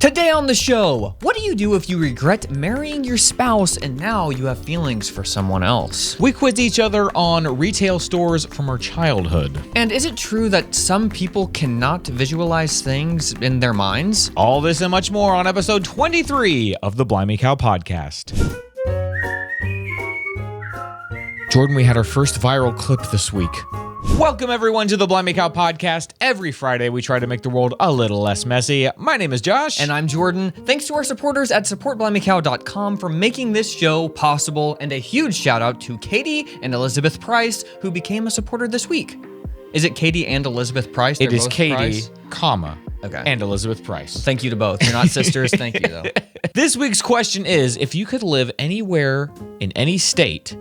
Today on the show, what do you do if you regret marrying your spouse and now you have feelings for someone else? We quiz each other on retail stores from our childhood. And is it true that some people cannot visualize things in their minds? All this and much more on episode 23 of the Blimey Cow podcast. Jordan, we had our first viral clip this week. Welcome everyone to the Blimey Cow podcast. Every Friday we try to make the world a little less messy. My name is Josh. And I'm Jordan. Thanks to our supporters at supportblimeycow.com for making this show possible. And a huge shout out to Katie and Elizabeth Price, who became a supporter this week. Is it Katie and Elizabeth Price? It is Katie, Price? comma, okay, and Elizabeth Price. Thank you to both. You're not sisters. Thank you, though. This week's question is, if you could live anywhere in any state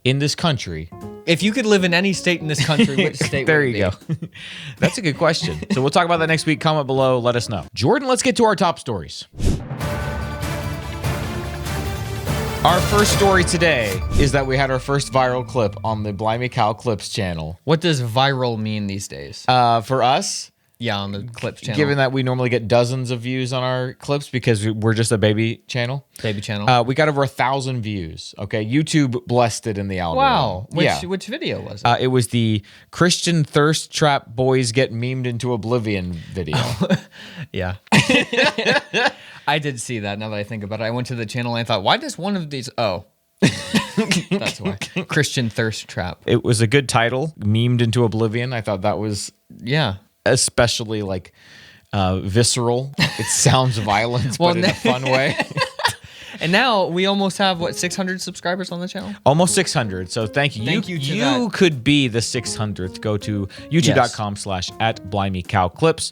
in this country... If you could live in any state in this country, which state there would it you go. That's a good question. So we'll talk about that next week. Comment below. Let us know. Jordan, let's get to our top stories. Our first story today is that we had our first viral clip on the Blimey Cow Clips channel. What does viral mean these days? For us... Yeah, on the Clips channel. Given that we normally get dozens of views on our clips because we're just a baby channel. Baby channel. We got over 1,000 views. Okay, YouTube blessed it in the algorithm. Wow. Which video was it? It was the Christian thirst trap boys get memed into oblivion video. Yeah. I did see that now that I think about it. I went to the channel and I thought, why does one of these... Oh. That's why. Christian thirst trap. It was a good title, memed into oblivion. I thought that was... Yeah. Especially like visceral. It sounds violent, but in a fun way. And now we almost have, 600 subscribers on the channel? Almost 600. So thank you. Thank you to You that. could be the 600th. Go to youtube.com/@BlimeyCowClips.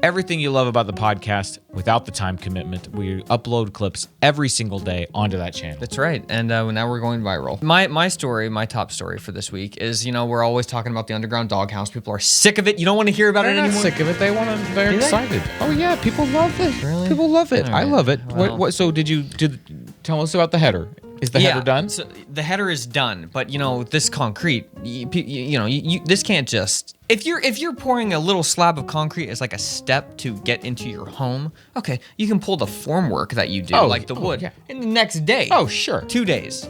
Everything you love about the podcast without the time commitment. We upload clips every single day onto that channel. That's right. And now we're going viral. My story, my top story for this week is, we're always talking about the underground doghouse. People are sick of it. You don't want to hear about They're it not anymore. sick of it. They're excited. Oh yeah, people love it. Really? People love it. All I right. love it. Well. So tell us about the header. Is the header done? So the header is done, but this concrete, this can't just. If you're pouring a little slab of concrete as like a step to get into your home, okay, you can pull the formwork that you do, like the wood, yeah. in the next day. Oh sure, 2 days.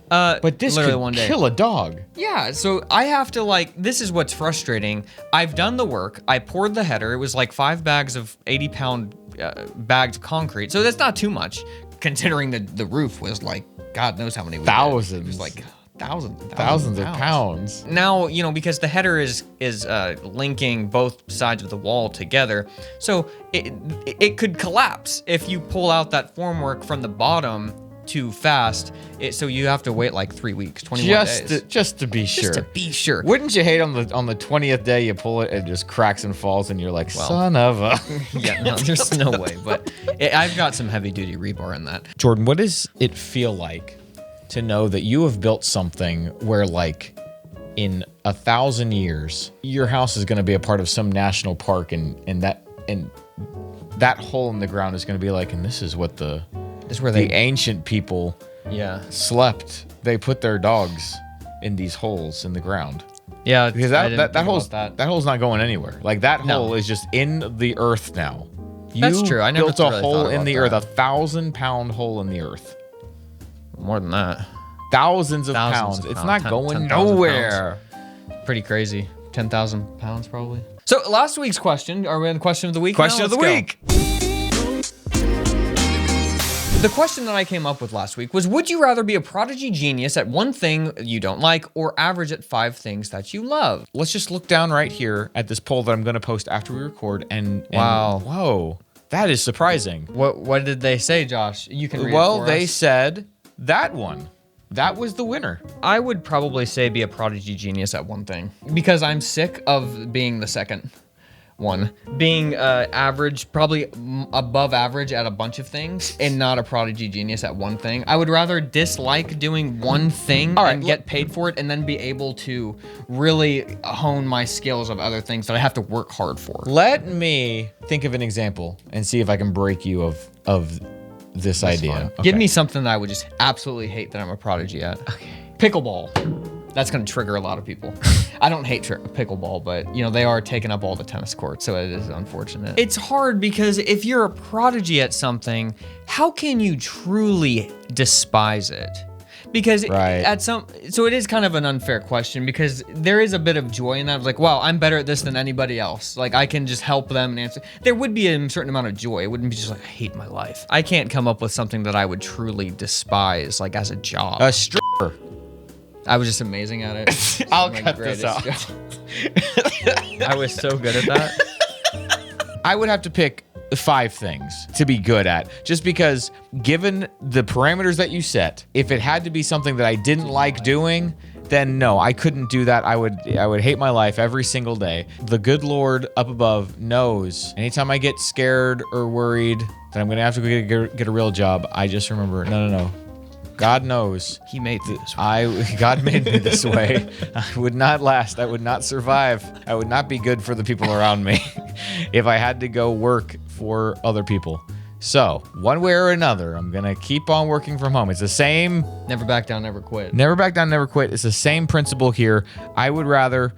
But this literally could one day. kill a dog. Yeah, so I have to this is what's frustrating. I've done the work. I poured the header. It was like 5 bags of 80-pound bagged concrete. So that's not too much, considering the roof was like God knows how many. Thousands. It was like thousands of pounds. Now, because the header is linking both sides of the wall together, so it could collapse if you pull out that formwork from the bottom too fast. So you have to wait like 3 weeks, 21 days. Just to be sure. Just to be sure. Wouldn't you hate on the 20th day you pull it, it just cracks and falls, and you're like, son of a. Yeah, no, there's no way. But I've got some heavy duty rebar in that. Jordan, what does it feel like to know that you have built something where, like, in 1,000 years, your house is going to be a part of some national park, and that hole in the ground is going to be like, and this is what the ancient people slept. They put their dogs in these holes in the ground. Yeah, because that hole's not going anywhere. Like that hole is just in the earth now. That's true. I never built a really hole in the earth, that. 1,000-pound hole in the earth. More than that. Thousands of pounds. It's not going nowhere. Pounds. Pretty crazy. 10,000 pounds probably. So last week's question. Are we on the question of the week? Question of the week. The question that I came up with last week was, would you rather be a prodigy genius at one thing you don't like or average at 5 things that you love? Let's just look down right here at this poll that I'm going to post after we record. And wow. Whoa, that is surprising. What did they say, Josh? You can read it for they us. said that one. That was the winner. I would probably say be a prodigy genius at one thing because I'm sick of being the second one. Being average, probably above average at a bunch of things and not a prodigy genius at one thing. I would rather dislike doing one thing and get paid for it and then be able to really hone my skills of other things that I have to work hard for. Let me think of an example and see if I can break you of this idea. Okay. Give me something that I would just absolutely hate that I'm a prodigy at. Okay. Pickleball. That's going to trigger a lot of people. I don't hate pickleball, but they are taking up all the tennis courts, so it is unfortunate. It's hard because if you're a prodigy at something, how can you truly despise it? Because so it is kind of an unfair question, because there is a bit of joy in that. Like, wow, I'm better at this than anybody else. Like, I can just help them and answer. There would be a certain amount of joy. It wouldn't be just like, I hate my life. I can't come up with something that I would truly despise, like as a job. A stripper. I was just amazing at it. I'll cut this out. I was so good at that. I would have to pick 5 things to be good at, just because given the parameters that you set, if it had to be something that I didn't like doing, then no, I couldn't do that. I would hate my life every single day. The good Lord up above knows anytime I get scared or worried that I'm gonna have to get a real job, I just remember, no. God knows. He made me this way. God made me this way. I would not last. I would not survive. I would not be good for the people around me if I had to go work for other people. So, one way or another, I'm going to keep on working from home. It's the same. Never back down, never quit. Never back down, never quit. It's the same principle here. I would rather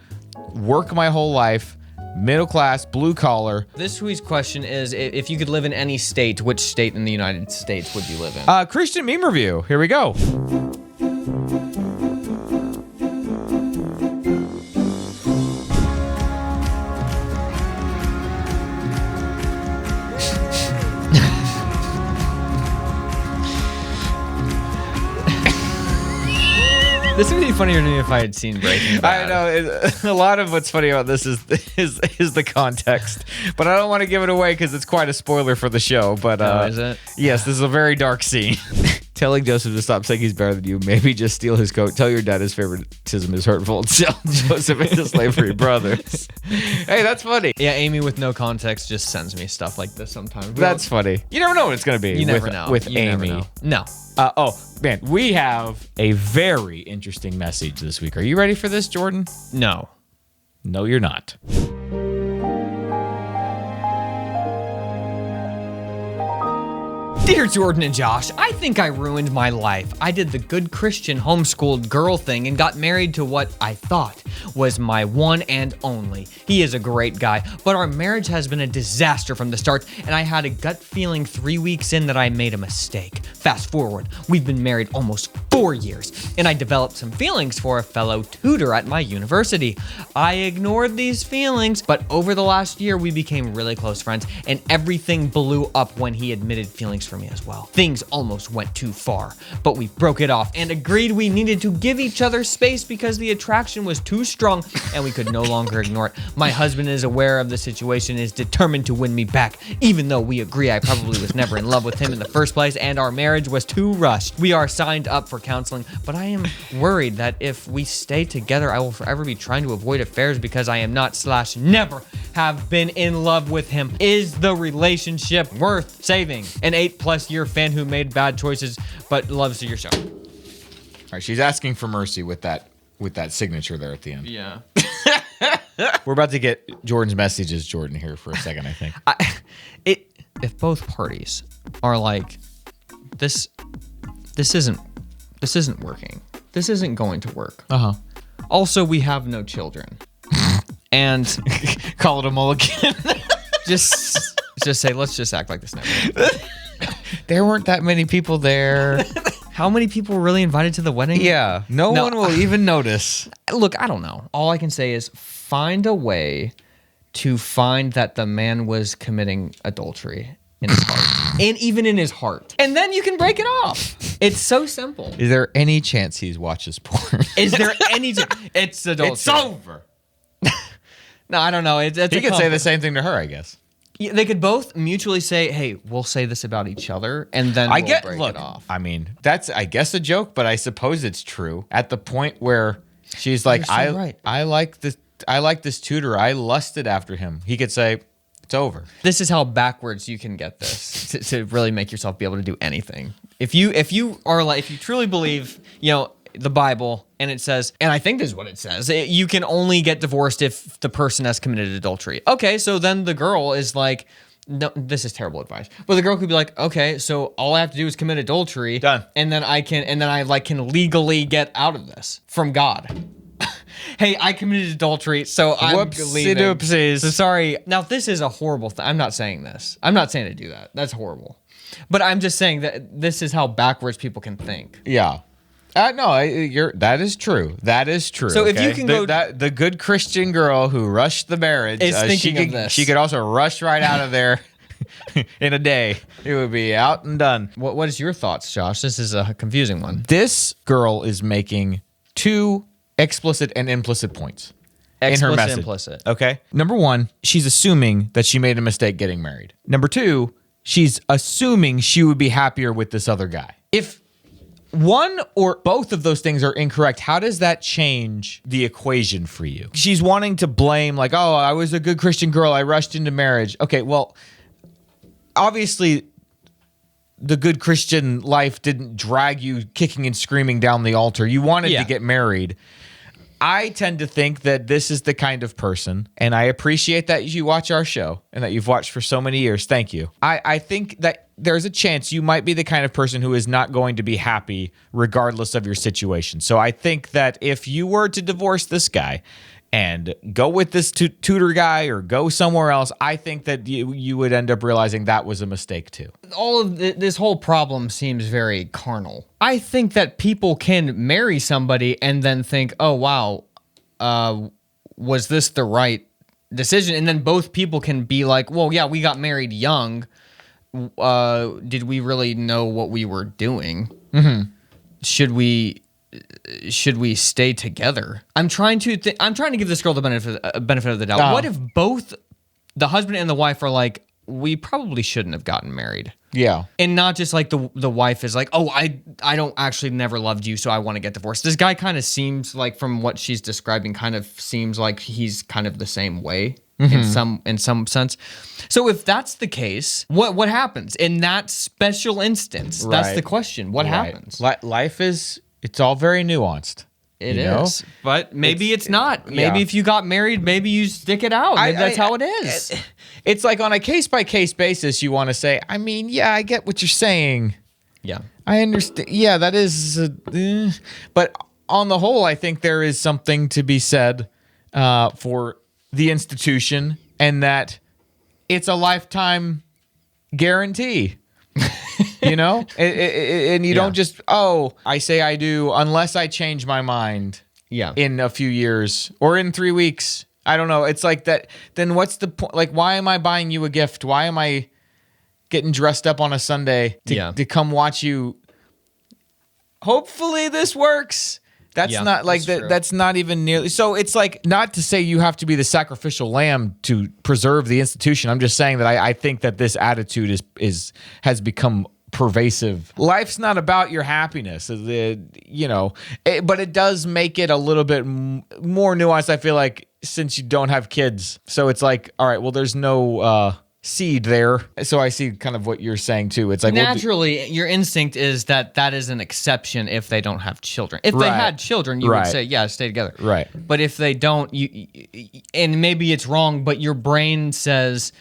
work my whole life, middle class, blue collar. This week's question is, if you could live in any state, which state in the United States would you live in? Christian meme review. Here we go. This would be funnier to me if I had seen Breaking Bad. I know. A lot of what's funny about this is the context, but I don't want to give it away because it's quite a spoiler for the show. But is it? Yes, this is a very dark scene. Telling Joseph to stop saying he's better than you, maybe just steal his coat. Tell your dad his favoritism is hurtful. Sell Joseph into slavery, brothers. Hey, that's funny. Yeah, Amy with no context just sends me stuff like this sometimes. That's funny. You never know what it's going to be. You never know. With You Amy. never know. No. Oh, man, we have a very interesting message this week. Are you ready for this, Jordan? No. No, you're not. Dear Jordan and Josh, I think I ruined my life. I did the good Christian homeschooled girl thing and got married to what I thought was my one and only. He is a great guy, but our marriage has been a disaster from the start, and I had a gut feeling 3 weeks in that I made a mistake. Fast forward, we've been married almost 4 years, and I developed some feelings for a fellow tutor at my university. I ignored these feelings, but over the last year, we became really close friends, and everything blew up when he admitted feelings for me as well. Things almost went too far, but we broke it off and agreed we needed to give each other space because the attraction was too strong and we could no longer ignore it. My husband is aware of the situation and is determined to win me back, even though we agree I probably was never in love with him in the first place and our marriage was too rushed. We are signed up for counseling, but I am worried that if we stay together, I will forever be trying to avoid affairs because I am not / never have been in love with him. Is the relationship worth saving? An 8+ year fan who made bad choices but loves your show. All right, she's asking for mercy with that signature there at the end. Yeah. We're about to get Jordan's messages, Jordan, here for a second, I think. If both parties are like, this isn't working. This isn't going to work. Uh-huh. Also, we have no children. And call it a mulligan. just say, let's just act like this never happened. There weren't that many people there. How many people were really invited to the wedding? Yeah, no one will even notice. Look, I don't know. All I can say is find a way to find that the man was committing adultery in his heart. And even in his heart. And then you can break it off. It's so simple. Is there any chance he watches porn? Is there any It's adultery. It's over. No, I don't know. He could say the same thing to her, I guess. Yeah, they could both mutually say, hey, we'll say this about each other, and then we'll break it off. I mean, that's, I guess, a joke, but I suppose it's true. At the point where she's like, so right. I like this tutor. I lusted after him. He could say, it's over. This is how backwards you can get this to really make yourself be able to do anything. If you truly believe, the Bible, and it says, and I think this is what it says, you can only get divorced if the person has committed adultery. Okay, so then the girl is like, no, this is terrible advice. But the girl could be like, okay, so all I have to do is commit adultery. Done. And then I can legally get out of this from God. Hey, I committed adultery, so I'm leaving. Whoopsie-doopsies. So sorry. Now, this is a horrible thing. I'm not saying this. I'm not saying to do that. That's horrible. But I'm just saying that this is how backwards people can think. Yeah. No, that is true. That is true. So if you can the good Christian girl who rushed the marriage, is thinking of this. She could also rush right out of there in a day. It would be out and done. What is your thoughts, Josh? This is a confusing one. This girl is making two explicit and implicit points in her message. Implicit. Okay. Number one, she's assuming that she made a mistake getting married. Number two, she's assuming she would be happier with this other guy. If one or both of those things are incorrect, how does that change the equation for you? She's wanting to blame, like, oh, I was a good Christian girl, I rushed into marriage. Okay, well, obviously the good Christian life didn't drag you kicking and screaming down the altar. You wanted to get married. I tend to think that this is the kind of person, and I appreciate that you watch our show and that you've watched for so many years. Thank you. I think that there's a chance you might be the kind of person who is not going to be happy regardless of your situation. So I think that if you were to divorce this guy and go with this tutor guy or go somewhere else, I think that you would end up realizing that was a mistake too. All of this whole problem seems very carnal. I think that people can marry somebody and then think, oh, wow, was this the right decision? And then both people can be like, well, yeah, we got married young. Did we really know what we were doing? Mm-hmm. Should we stay together? I'm trying to give this girl the benefit of the doubt. What if both the husband and the wife are like, we probably shouldn't have gotten married? Yeah. And not just like the wife is like, oh, I don't actually never loved you, so I want to get divorced. This guy kind of seems like, from what she's describing, kind of seems like he's kind of the same way. Mm-hmm. in some sense. So if that's the case, what happens in that special instance? Right. That's the question. What happens? Life is, it's all very nuanced. It is. But maybe it's not. Maybe if you got married, maybe you stick it out. Maybe that's how it is. It's like on a case-by-case basis, you want to say, I mean, yeah, I get what you're saying. Yeah. I understand. Yeah, that is. But on the whole, I think there is something to be said for the institution, and that it's a lifetime guarantee. You know, and you don't just, oh, I say I do unless I change my mind. Yeah. In a few years or in 3 weeks. I don't know. It's like that. Then what's the point? Like, why am I buying you a gift? Why am I getting dressed up on a Sunday to come watch you? Hopefully this works. That's not like that. That's not even nearly. So it's like, not to say you have to be the sacrificial lamb to preserve the institution. I'm just saying that I think that this attitude has become pervasive. Life's not about your happiness, but it does make it a little bit more nuanced, I feel like, since you don't have kids. So it's like, all right, well, there's no seed there. So I see kind of what you're saying too. It's like, naturally, your instinct is that is an exception if they don't have children. If they had children, you would say, yeah, stay together. Right. But if they don't, and maybe it's wrong, but your brain says,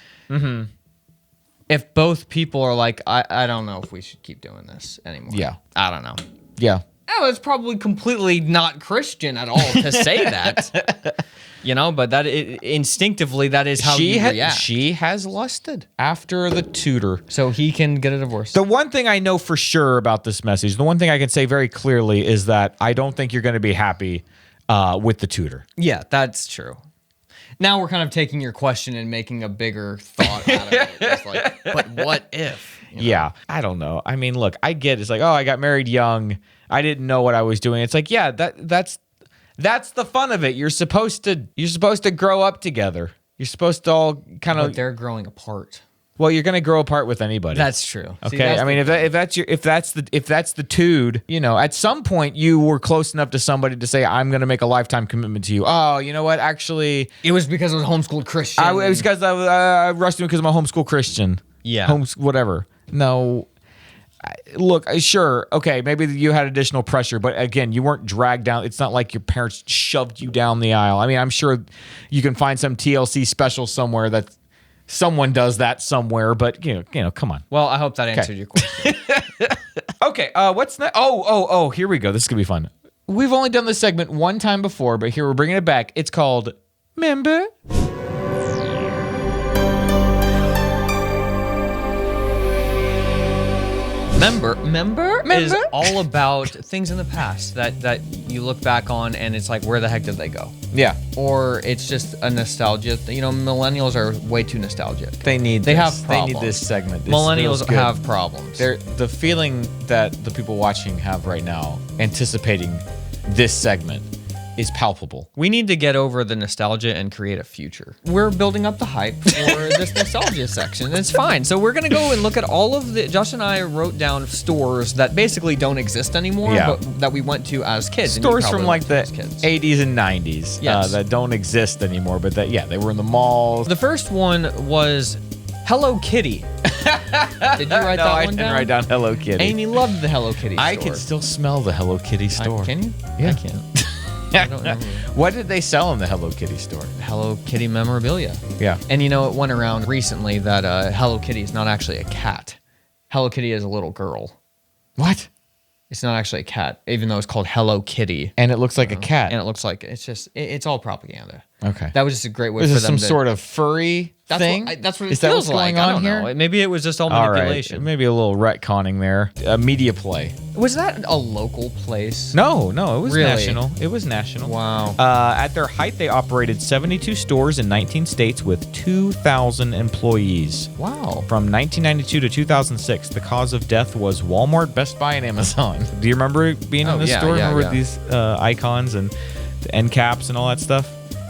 if both people are like, I don't know if we should keep doing this anymore. Yeah. I don't know. Yeah. Oh, it's probably completely not Christian at all to say that. But instinctively, that is how you react. She has lusted after the tutor. So he can get a divorce. The one thing I know for sure about this message, the one thing I can say very clearly is that I don't think you're going to be happy with the tutor. Yeah, that's true. Now we're kind of taking your question and making a bigger thought out of it. It's like, but what if? Yeah, I don't know. I mean, look, I get it's like, oh, I got married young. I didn't know what I was doing. It's like, yeah, that's the fun of it. You're supposed to grow up together. You're supposed to all kind of. But they're growing apart. Well, you're gonna grow apart with anybody. That's true. Okay, I mean, if that's the dude, at some point you were close enough to somebody to say, I'm gonna make a lifetime commitment to you. Oh, you know what? Actually, it was because I was homeschooled Christian. It was because I rushed him because I'm a homeschool Christian. Yeah. Whatever. No. Look, sure, okay, maybe you had additional pressure, but again, you weren't dragged down. It's not like your parents shoved you down the aisle. I mean, I'm sure you can find some TLC special somewhere that someone does that somewhere, but you know, come on. Well, I hope that answered your question. Okay, what's next? Oh, here we go. This is gonna be fun. We've only done this segment one time before, but here we're bringing it back. It's called Member. Member is all about things in the past that you look back on and it's like, where the heck did they go? Yeah. Or it's just a nostalgia. Millennials are way too nostalgic. They need this segment. This Millennials have problems. The feeling that the people watching have right now, anticipating this segment, is palpable. We need to get over the nostalgia and create a future. We're building up the hype for this nostalgia section. It's fine. So we're gonna go and look at all of the. Josh and I wrote down stores that basically don't exist anymore, but that we went to as kids. Stores from like the 80s and 90s that don't exist anymore, but that they were in the malls. The first one was Hello Kitty. Did you write that one down? I didn't write down Hello Kitty. Amy loved the Hello Kitty store. I can still smell the Hello Kitty store. Can you? Yeah. I can't. I don't know. What did they sell in the Hello Kitty store? Hello Kitty memorabilia. Yeah. And it went around recently that Hello Kitty is not actually a cat. Hello Kitty is a little girl. What? It's not actually a cat, even though it's called Hello Kitty. And it looks like a cat. And it looks like it's all propaganda. Okay. That was just a great way for them to... some sort of furry thing? That's what it Is that feels what's like. going on I don't here? know. Maybe it was just all manipulation. All right. Maybe a little retconning there. Media play. Was that a local place? No, it was Really? national. It was national. Wow. At their height, they operated 72 stores in 19 states with 2,000 employees. Wow. From 1992 to 2006, the cause of death was Walmart, Best Buy, and Amazon. Do you remember being in this store? Remember these icons and the end caps and all that stuff?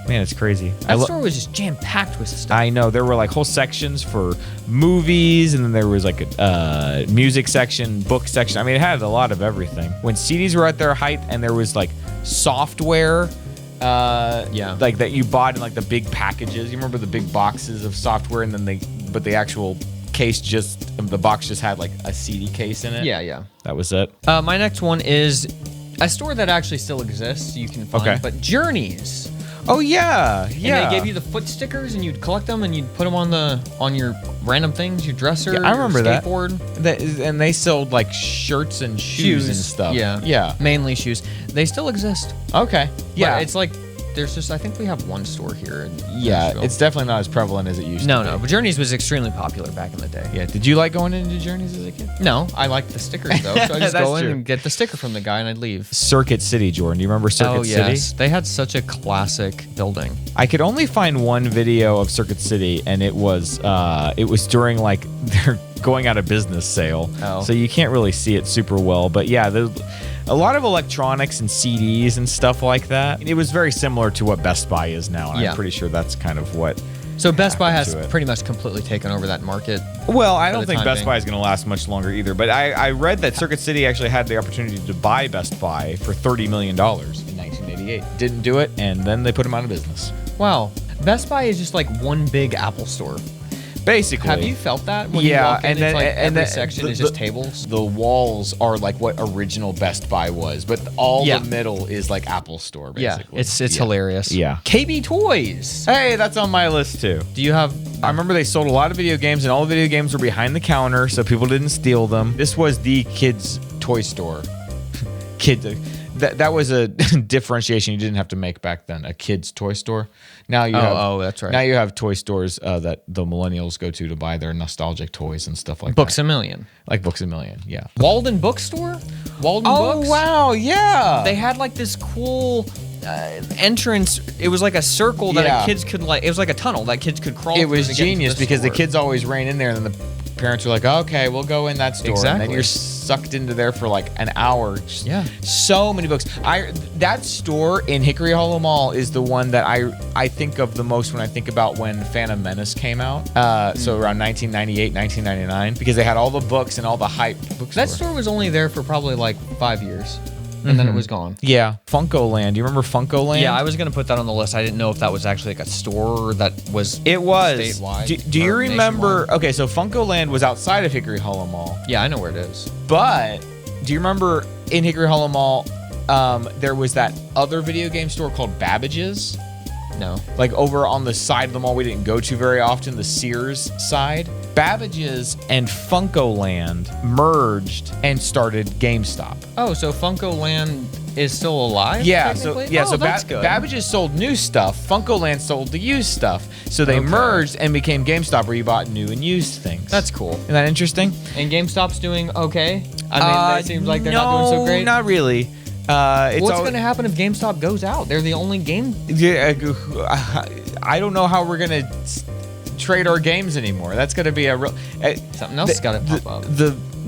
Man, it's crazy. That store was just jam-packed with stuff. I know. There were like whole sections for movies, and then there was like a music section, book section. I mean, it had a lot of everything. When CDs were at their height and there was like software, like that you bought in like the big packages. You remember the big boxes of software, and then the actual case the box just had like a CD case in it. Yeah. That was it. My next one is a store that actually still exists. You can find, but Journeys. Oh yeah. And they gave you the foot stickers, and you'd collect them, and you'd put them on your random things, your dresser. Yeah, I remember skateboard. And they sold like shirts and shoes and stuff. Yeah. Mainly shoes. They still exist. Okay. Yeah. But it's like there's just, I think we have one store here in Nashville. It's definitely not as prevalent as it used to be. No, but Journeys was extremely popular back in the day. Yeah. Did you like going into Journeys as a kid? No, I liked the stickers though. So I just go in and get the sticker from the guy, and I'd leave. Circuit City, Jordan. Do you remember Circuit City? They had such a classic building. I could only find one video of Circuit City, and it was during like their going out of business sale. Oh. So you can't really see it super well. But yeah, a lot of electronics and CDs and stuff like that. It was very similar to what Best Buy is now, and I'm pretty sure that's kind of what. So Best Buy has pretty much completely taken over that market. Well, I don't think Best Buy is going to last much longer either. But I read that Circuit City actually had the opportunity to buy Best Buy for $30 million in 1988. Didn't do it, and then they put them out of business. Wow. Best Buy is just like one big Apple store. Basically. Have you felt that? When you walk in, it's like every section is just tables? The walls are like what original Best Buy was, but the middle is like Apple Store, basically. Yeah, it's hilarious. Yeah. KB Toys. Hey, that's on my list too. Do you have... I remember they sold a lot of video games, and all the video games were behind the counter, so people didn't steal them. This was the kids' toy store. That was a differentiation you didn't have to make back then, a kids' toy store. Now you have, that's right. Now you have toy stores that the millennials go to buy their nostalgic toys and stuff like Books that. A Million. Like Books A Million, yeah. Walden Bookstore? Walden Books? Oh, wow, yeah. They had like this cool entrance. It was like a circle that kids could it was like a tunnel that kids could crawl through. It was genius because the store. kids always ran in there, and then the parents were like, okay, we'll go in that store. Exactly. And then you're sucked into there for like an hour. Yeah. So many books. That store in Hickory Hollow Mall is the one that I think of the most when I think about when Phantom Menace came out. So around 1998, 1999, because they had all the books and all the hype. That store was only there for probably like 5 years. And then it was gone. Yeah. Funko Land. Do you remember Funko Land? Yeah, I was going to put that on the list. I didn't know if that was actually like a store that was It was. statewide. Do you remember? Nationwide. Okay, so Funko Land was outside of Hickory Hollow Mall. Yeah, I know where it is. But do you remember in Hickory Hollow Mall, there was that other video game store called Babbage's? No. Like over on the side of the mall we didn't go to very often, the Sears side. Babbage's and Funkoland merged and started GameStop. Oh, so Funkoland is still alive? Yeah, technically? so that's good. Babbage's sold new stuff. Funkoland sold the used stuff. So they merged and became GameStop, where you bought new and used things. That's cool. Isn't that interesting? And GameStop's doing okay? I mean, it seems like they're not doing so great. Not really. What's going to happen if GameStop goes out? They're the only game. Yeah, I don't know how we're going to trade our games anymore. That's going to be a real. Something else got to pop up.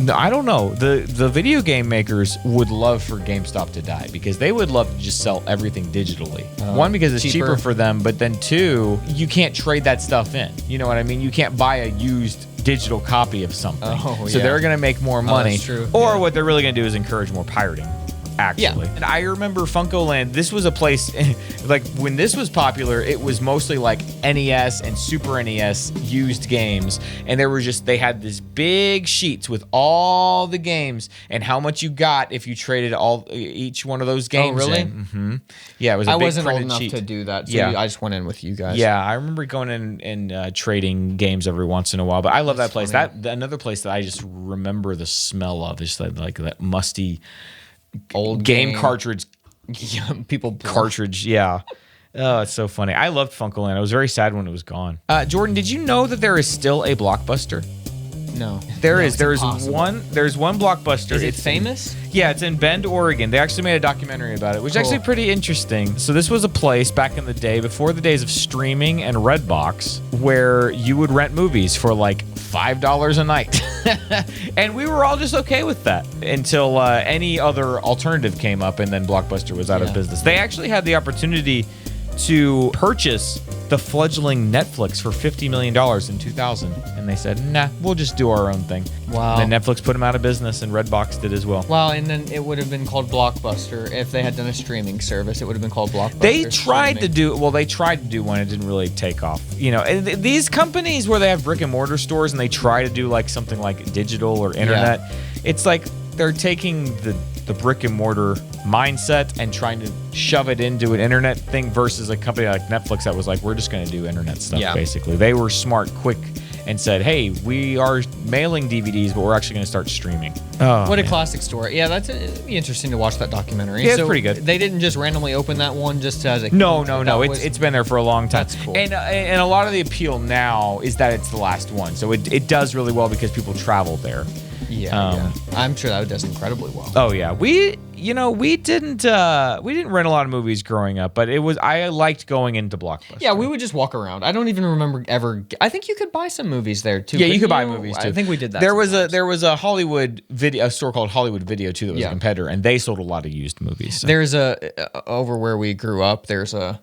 I don't know. The video game makers would love for GameStop to die, because they would love to just sell everything digitally. One, because it's cheaper for them, but then two, you can't trade that stuff in. You know what I mean? You can't buy a used digital copy of something. So they're going to make more money. That's true. Or what they're really going to do is encourage more pirating. Actually. Yeah. And I remember Funkoland, this was a place, like when this was popular, it was mostly like NES and Super NES used games. And they had these big sheets with all the games and how much you got if you traded each one of those games. Oh, really? Mm-hmm. Yeah, it was a big wasn't old printed enough sheet. to do that, so I just went in with you guys. Yeah, I remember going in and trading games every once in a while, but I love that place. Funny. Another place that I just remember the smell of is like that musty old game cartridge. Yeah, people cartridge. Yeah. Oh, it's so funny. I loved Funkoland. I was very sad when it was gone. Jordan, did you know that there is still a Blockbuster? No. There's one Blockbuster. Is it famous? Yeah, it's in Bend, Oregon. They actually made a documentary about it, which is actually pretty interesting. So this was a place back in the day, before the days of streaming and Redbox, where you would rent movies for like $5 a night. And we were all just okay with that until any other alternative came up, and then Blockbuster was out of business. They actually had the opportunity to purchase the fledgling Netflix for $50 million in 2000. And they said, nah, we'll just do our own thing. Wow. And then Netflix put them out of business, and Redbox did as well. Wow, and then it would have been called Blockbuster. If they had done a streaming service, it would have been called Blockbuster. They tried to do one. It didn't really take off. You know, and these companies where they have brick and mortar stores and they try to do like something like digital or internet, it's like they're taking the brick and mortar mindset and trying to shove it into an internet thing, versus a company like Netflix that was like, we're just going to do internet stuff. Basically, they were smart, quick, and said, hey, we are mailing DVDs, but we're actually going to start streaming. What a classic story. Yeah, it'd be interesting to watch that documentary. Yeah, it's pretty good. They didn't just randomly open that one just as a... No. It's been there for a long time. That's cool. And a lot of the appeal now is that it's the last one. So it does really well because people travel there. Yeah. I'm sure that does incredibly well. Oh yeah, we didn't rent a lot of movies growing up, but I liked going into Blockbuster. Yeah, we would just walk around. I don't even remember ever. I think you could buy some movies there too. Yeah, you could buy movies too. I think we did that. There was a Hollywood video, a store called Hollywood Video too, that was a competitor, and they sold a lot of used movies. So. There's over where we grew up. There's a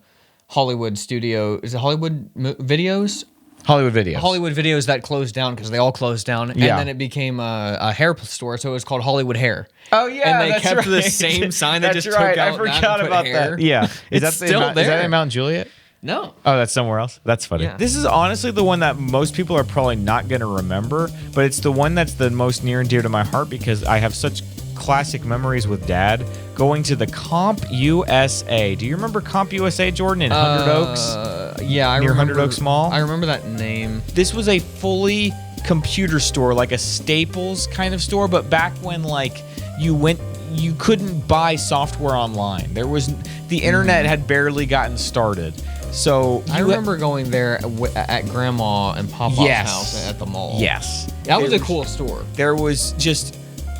Hollywood studio. Is it Hollywood Videos? Hollywood Videos. Hollywood Videos that closed down because they all closed down, and then it became a hair store, so it was called Hollywood Hair. Oh yeah, and they kept the same sign. They just took out. I forgot about hair. that. Yeah, is that still there? Is that in Mount Juliet? No. Oh, that's somewhere else. That's funny. Yeah. This is honestly the one that most people are probably not going to remember, but it's the one that's the most near and dear to my heart because I have such classic memories with Dad going to the Comp USA. Do you remember Comp USA, Jordan, in Hundred Oaks? Yeah, I near remember. Hundred Oaks Mall. I remember that name. This was a fully computer store, like a Staples kind of store, but back when like you couldn't buy software online. The internet had barely gotten started. So I remember going there at Grandma and Papa's house at the mall. Yes, that was a cool store. There was just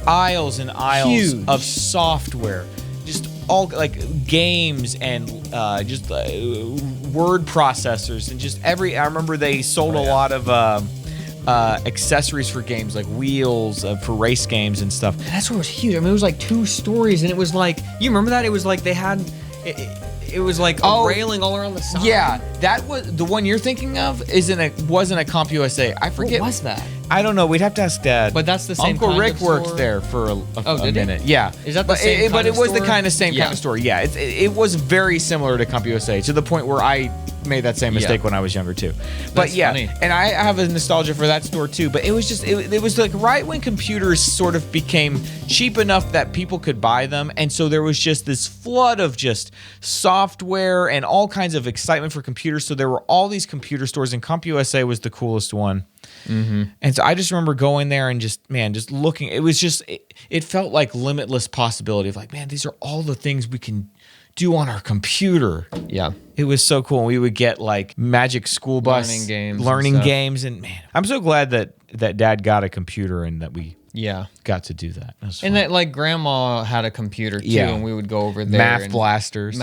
aisles and aisles of software, just all like games and just word processors and just I remember they sold a lot of accessories for games like wheels for race games and stuff. That's what was huge. I mean, it was like 2 stories, and it was like, you remember that? It was like they had. It was like a railing all around the side. Yeah, that was the one you're thinking of. Wasn't a Comp USA. I forget. What was that? I don't know. We'd have to ask Dad. But that's the same Uncle kind Rick of worked store? there for a did he? minute. Yeah. Is that the same kind But it of was the store? kind of same kind of store. Yeah. It was very similar to CompUSA to the point where I made that same mistake when I was younger too. But That's yeah, funny. and I have a nostalgia for that store too. But it was just it was like right when computers sort of became cheap enough that people could buy them, and so there was just this flood of just software and all kinds of excitement for computers. So there were all these computer stores, and CompUSA was the coolest one. Mm-hmm. And so I just remember going there and just looking. It was just it felt like limitless possibility of like, man, these are all the things we can do on our computer. Yeah. It was so cool. We would get like Magic School Bus learning games, and man, I'm so glad that Dad got a computer and that we got to do that. And that like Grandma had a computer too, and we would go over there. Math blasters.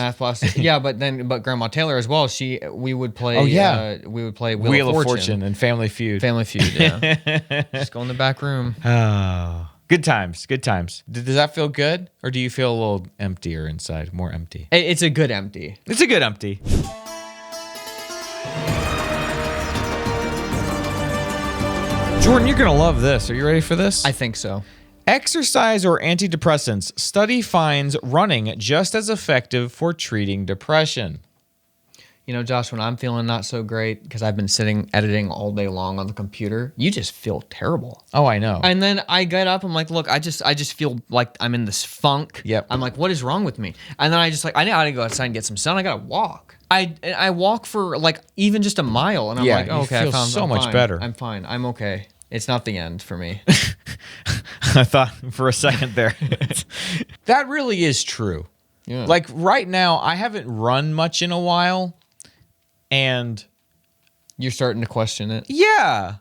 Yeah, but Grandma Taylor as well. We would play. We would play Wheel of Fortune and Family Feud. Yeah. Just go in the back room. Oh. Good times. Does that feel good? Or do you feel a little emptier inside? More empty? It's a good empty. It's a good empty. Jordan, you're going to love this. Are you ready for this? I think so. Exercise or antidepressants. Study finds running just as effective for treating depression. You know, Josh, when I'm feeling not so great because I've been sitting editing all day long on the computer, you just feel terrible. Oh, I know. And then I get up, I'm like, look, I just feel like I'm in this funk. Yep. I'm like, what is wrong with me? And then I gotta go outside and get some sun. I gotta walk. I walk for like even just a mile, and I'm like, oh, okay, I feel so much better. I'm fine. I'm okay. It's not the end for me. I thought for a second there. That really is true. Yeah. Like right now, I haven't run much in a while. And you're starting to question it. Yeah.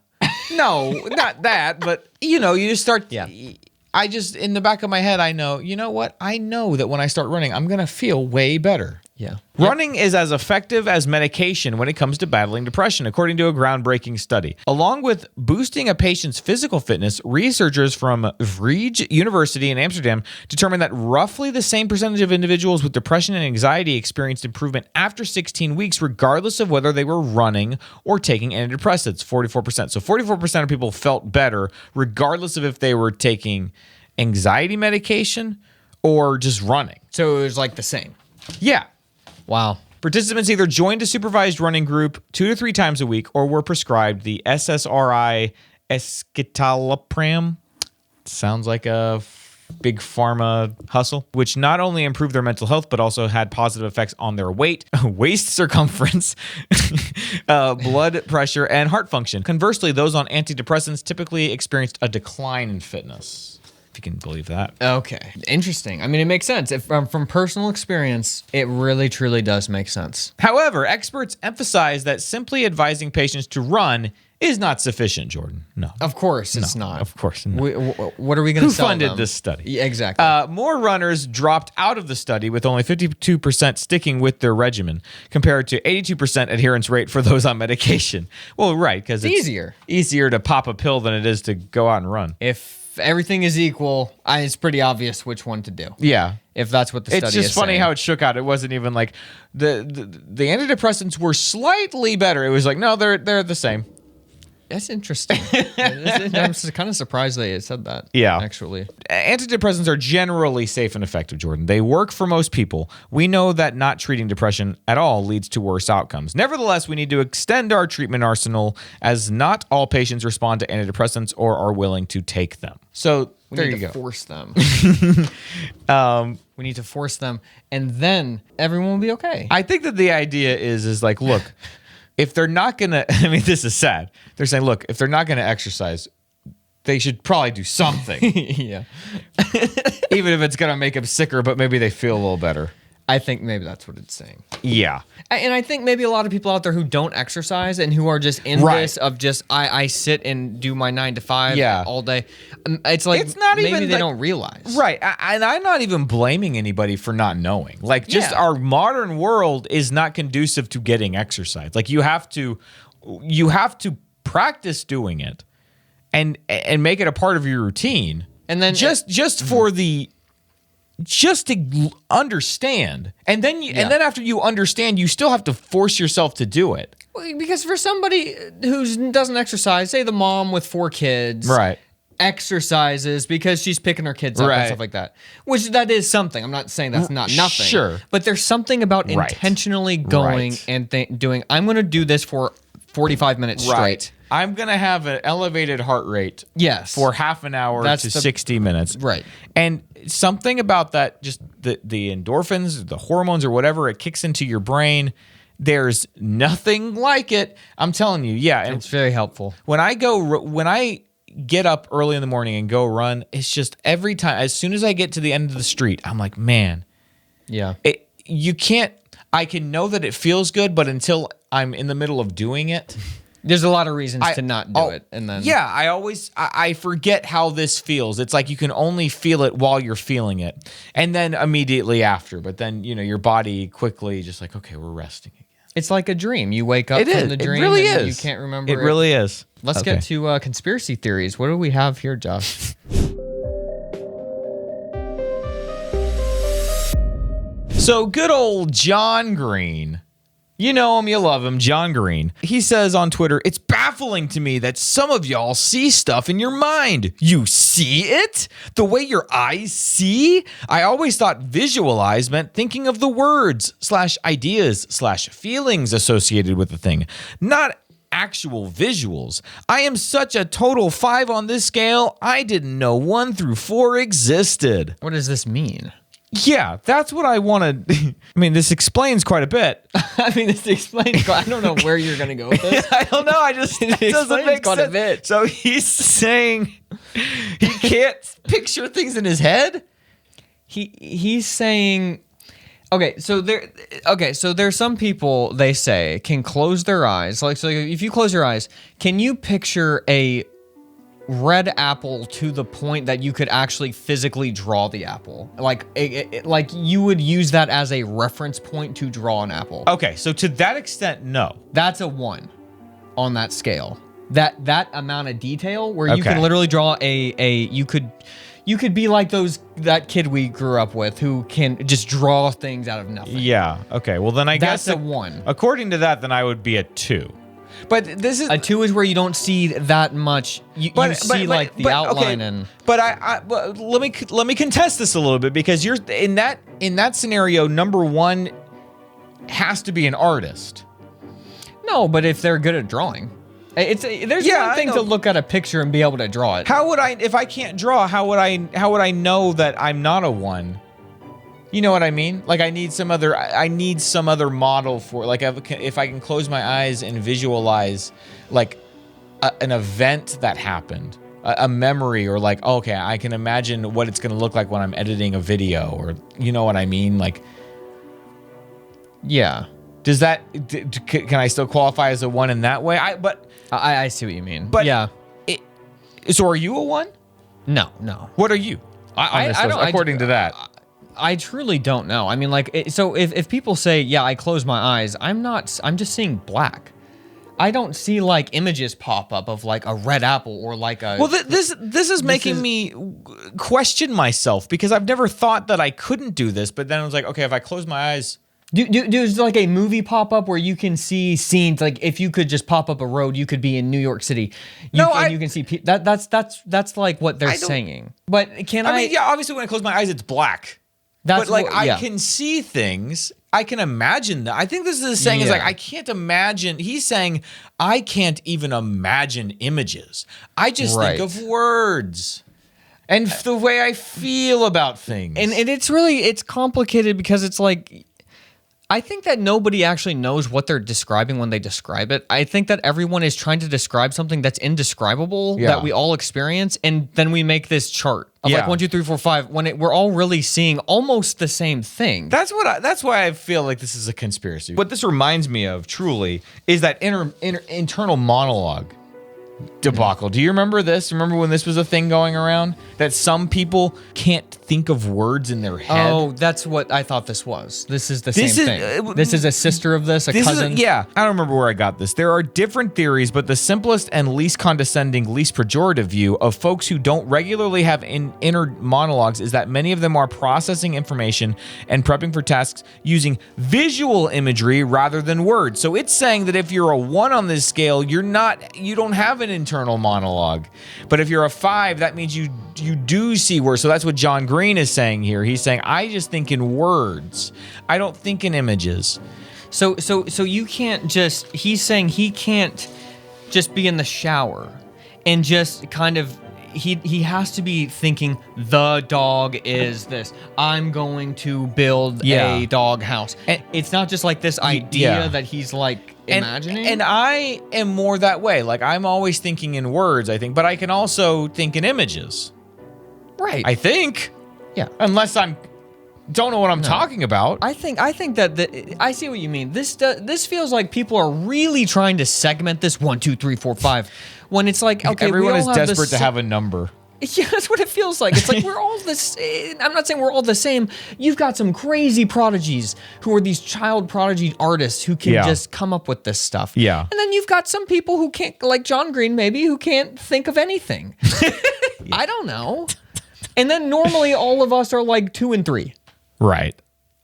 No, not that, but you just start. Yeah. I just, in the back of my head, I know, you know what? I know that when I start running, I'm going to feel way better. Yeah. Running is as effective as medication when it comes to battling depression, according to a groundbreaking study. Along with boosting a patient's physical fitness, researchers from Vrije University in Amsterdam determined that roughly the same percentage of individuals with depression and anxiety experienced improvement after 16 weeks, regardless of whether they were running or taking antidepressants, 44%. So 44% of people felt better, regardless of if they were taking anxiety medication or just running. So it was like the same. Yeah. Wow. Participants either joined a supervised running group 2 to 3 times a week or were prescribed the SSRI escitalopram. Sounds like a big pharma hustle, which not only improved their mental health, but also had positive effects on their weight, waist circumference, blood pressure, and heart function. Conversely, those on antidepressants typically experienced a decline in fitness. If you can believe that. Okay. Interesting. I mean, it makes sense. If from personal experience, it really, truly does make sense. However, experts emphasize that simply advising patients to run is not sufficient, Jordan. No. Of course it's not. Of course not. What are we going to sell Who funded them? this study? Yeah, exactly. More runners dropped out of the study, with only 52% sticking with their regimen, compared to 82% adherence rate for those on medication. Well, right, because it's easier to pop a pill than it is to go out and run. If everything is equal, it's pretty obvious which one to do. Yeah. If that's what the study is It's just funny saying. how it shook out. It wasn't even like the antidepressants were slightly better. It was like, no, they're the same. That's interesting. I'm kind of surprised they said that. Yeah. Actually. Antidepressants are generally safe and effective, Jordan. They work for most people. We know that not treating depression at all leads to worse outcomes. Nevertheless, we need to extend our treatment arsenal, as not all patients respond to antidepressants or are willing to take them. So there you go. Force them. We need to force them, and then everyone will be okay. I think that the idea is like, look, if they're not going to, I mean, this is sad. They're saying, look, if they're not going to exercise, they should probably do something. Yeah. Even if it's going to make them sicker, but maybe they feel a little better. I think maybe that's what it's saying. Yeah. And I think maybe a lot of people out there who don't exercise and who are just in this of just, I sit and do my 9 to 5 all day. It's like, it's not maybe even they like, don't realize. Right. And I'm not even blaming anybody for not knowing. Like, just our modern world is not conducive to getting exercise. Like, you have to practice doing it and make it a part of your routine. And then just to understand. And then and then after you understand, you still have to force yourself to do it. Well, because for somebody who doesn't exercise, say the mom with 4 kids, Right. exercises because she's picking her kids up and stuff like that, which that is something. I'm not saying that's not nothing. Sure. But there's something about Right. intentionally going Right. and doing, I'm going to do this for 45 minutes straight. Right. I'm going to have an elevated heart rate Yes. for half an hour That's to the- 60 minutes. Right. And something about that, just the endorphins, the hormones or whatever, it kicks into your brain. There's nothing like it. I'm telling you. Yeah. And It's very helpful. when I get up early in the morning and go run, it's just every time, as soon as I get to the end of the street, I'm like, man, Yeah. I can know that it feels good, but until I'm in the middle of doing it, There's a lot of reasons to not do it. And then yeah, I forget how this feels. It's like you can only feel it while you're feeling it, and then immediately after. But then your body quickly just like, okay, we're resting again. it's like a dream. You wake up from the dream. It really and then is. You can't remember It really is. Let's Okay. get to conspiracy theories. What do we have here, Josh? So good old John Green. You know him, you love him, John Green. He says on Twitter, "It's baffling to me that some of y'all see stuff in your mind. You see it? The way your eyes see? I always thought visualize meant thinking of the words / ideas / feelings associated with the thing, not actual visuals. I am such a total 5 on this scale. I didn't know 1 through 4 existed." What does this mean? Yeah, that's what I wanted. I mean, this explains quite a bit. I mean, this explains. I don't know where you're going to go with this. I don't know. It doesn't explains make quite a sense. bit. So he's saying he can't picture things in his head. He's saying, so there's some people, they say, can close their eyes. Like, so if you close your eyes, can you picture a red apple to the point that you could actually physically draw the apple? Like, like you would use that as a reference point to draw an apple. Okay, so to that extent, no. That's a 1 on that scale. That amount of detail where you Okay. can literally draw you could be like that kid we grew up with who can just draw things out of nothing. Yeah. Okay. Well, then I That's guess a 1. According to that, then I would be a 2. But this is A 2 is where you don't see that much. You see like the outline and. But let me contest this a little bit, because you're in that scenario. Number 1 has to be an artist. No, but if they're good at drawing, there's Yeah, one I thing know. to look at a picture and be able to draw it. How would I, if I can't draw, how would I know that I'm not a 1? You know what I mean? Like I need some other model for, like, if I can close my eyes and visualize like an event that happened, a memory, or like, okay, I can imagine what it's going to look like when I'm editing a video, or you know what I mean? Like, Yeah. does that, can I still qualify as a 1 in that way? I see what you mean. But yeah. So are you a 1? No. What are you? I don't. According to that. I truly don't know. I mean, like, so if people say, yeah, I close my eyes, I'm just seeing black. I don't see like images pop up of like a red apple or like a. Well, this is making me question myself, because I've never thought that I couldn't do this, but then I was like, okay, if I close my eyes. Does like a movie pop up where you can see scenes, like if you could just pop up a road, you could be in New York City. You can see that's like what they're saying. But can I? I mean, yeah, obviously when I close my eyes, it's black. That's but like what, yeah. I can see things. I can imagine that. I think this is saying is like, I can't imagine. He's saying I can't even imagine images. I just think of words and the way I feel about things. And it's complicated, because it's like, I think that nobody actually knows what they're describing when they describe it. I think that everyone is trying to describe something that's indescribable that we all experience, and then we make this chart of like 1, 2, 3, 4, 5 when we're all really seeing almost the same thing. That's why I feel like this is a conspiracy. What this reminds me of truly is that internal monologue debacle. Do you remember this? Remember when this was a thing going around? That some people can't think of words in their head? Oh, that's what I thought this was. This is the same thing. This is a sister of this, a cousin. Yeah, I don't remember where I got this. There are different theories, but the simplest and least condescending, least pejorative view of folks who don't regularly have inner monologues is that many of them are processing information and prepping for tasks using visual imagery rather than words. So it's saying that if you're a 1 on this scale, you don't have an internal monologue. But if you're a 5, that means you do see words. So that's what John Green is saying here. He's saying, I just think in words. I don't think in images. So you can't just, he's saying he can't just be in the shower and just kind of, he has to be thinking, the dog is this. I'm going to build a dog house. And it's not just like this idea that he's like imagining. And I am more that way. Like, I'm always thinking in words, I think, but I can also think in images. Right. I think. Yeah. Unless don't know what I'm talking about. I think that I see what you mean. This feels like people are really trying to segment this 1, 2, 3, 4, 5. When it's like, okay, everyone we is all have desperate to have a number. Yeah, that's what it feels like. It's like we're all this. I'm not saying we're all the same. You've got some crazy prodigies who are these child prodigy artists who can just come up with this stuff. Yeah. And then you've got some people who can't, like John Green maybe, who can't think of anything. I don't know. And then normally all of us are like 2 and 3. Right.